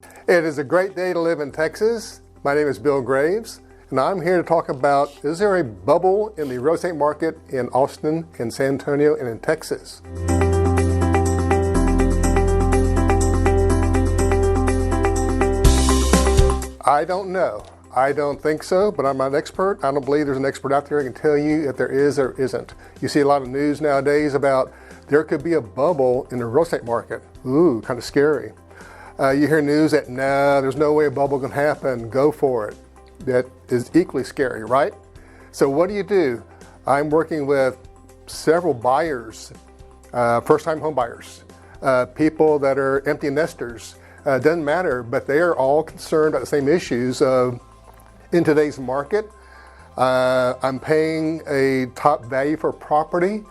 It is a great day to live in Texas. My name is Bill Graves, and I'm here to talk about, is there a bubble in the real estate market in Austin, in San Antonio, and in Texas? I don't know. I don't think so, but I'm not an expert. I don't believe there's an expert out there who can tell you if there is or isn't. You see a lot of news nowadays about there could be a bubble in the real estate market. Ooh, kind of scary. You hear news that, no, there's no way a bubble can happen, go for it. That is equally scary, right? So what do? I'm working with several buyers, first-time home buyers, people that are empty nesters. Doesn't matter, but they are all concerned about the same issues of, in today's market, I'm paying a top value for property.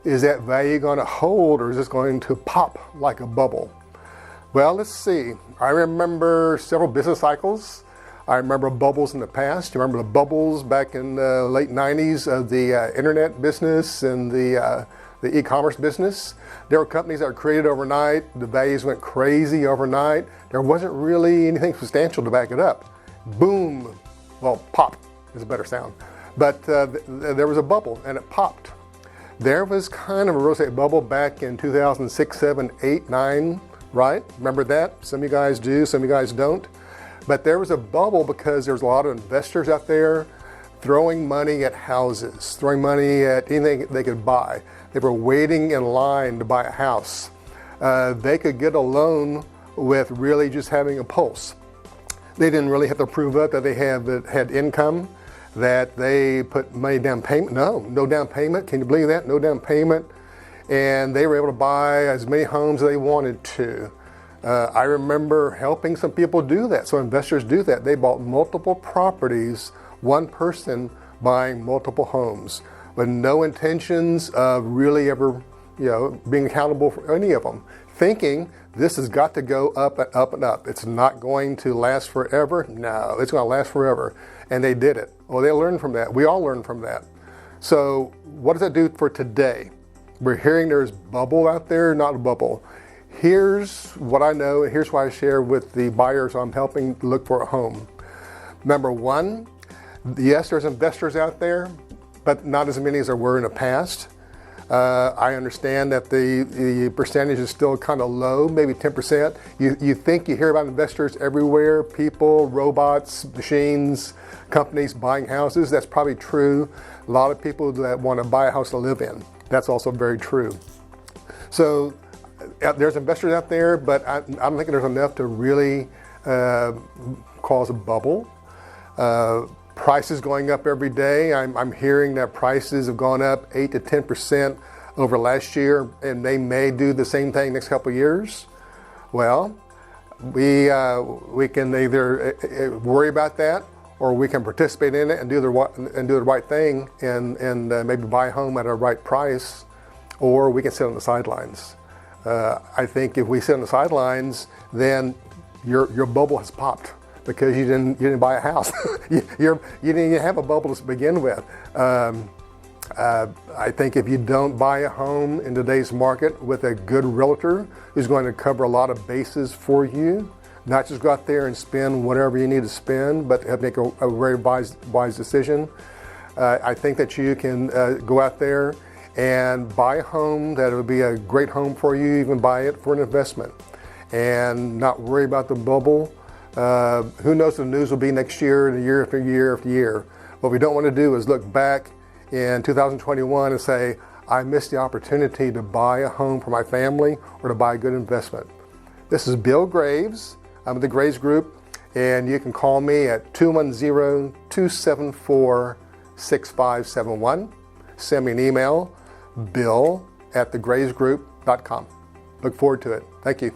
Is that value going to hold, or is this going to pop like a bubble? Well, let's see. I remember several business cycles. I remember bubbles in the past. You remember the bubbles back in the late 90s of the internet business and the e-commerce business. There were companies that were created overnight. The values went crazy overnight. There wasn't really anything substantial to back it up. Boom. Well, pop is a better sound. But there was a bubble and it popped. There was kind of a real estate bubble back in 2006, 7, 8, 9. Right? Remember that? Some of you guys do, some of you guys don't. But there was a bubble because there was a lot of investors out there throwing money at houses, throwing money at anything they could buy. They were waiting in line to buy a house. They could get a loan with really just having a pulse. They didn't really have to prove up that they had income, that they put money down payment. No down payment. Can you believe that? No down payment. And they were able to buy as many homes as they wanted to. I remember helping some people do that. So investors do that. They bought multiple properties, one person buying multiple homes, with no intentions of really ever, being accountable for any of them, thinking this has got to go up and up and up. It's not going to last forever. No, it's going to last forever. And they did it. Well, they learned from that. We all learned from that. So what does that do for today? We're hearing there's bubble out there, not a bubble. Here's what I know, and here's what I share with the buyers I'm helping look for a home. Number one, yes, there's investors out there, but not as many as there were in the past. I understand that the percentage is still kind of low, maybe 10%. You think you hear about investors everywhere, people, robots, machines, companies buying houses. That's probably true. A lot of people that want to buy a house to live in. That's also very true. So there's investors out there, but I don't think there's enough to really cause a bubble. Prices going up every day. I'm hearing that prices have gone up 8 to 10% over last year, and they may do the same thing next couple of years. Well, we can either worry about that, or we can participate in it and do the right thing and maybe buy a home at a right price, or we can sit on the sidelines. I think if we sit on the sidelines, then your bubble has popped because you didn't buy a house. you didn't even have a bubble to begin with. I think if you don't buy a home in today's market with a good realtor who's going to cover a lot of bases for you, not just go out there and spend whatever you need to spend, but make a very wise decision. I think that you can go out there and buy a home that will be a great home for you, even buy it for an investment, and not worry about the bubble. Who knows what the news will be next year and year after year after year. What we don't want to do is look back in 2021 and say, I missed the opportunity to buy a home for my family or to buy a good investment. This is Bill Graves. I'm with the Graves Group, and you can call me at 210-274-6571. Send me an email, bill@thegravesgroup.com. Look forward to it. Thank you.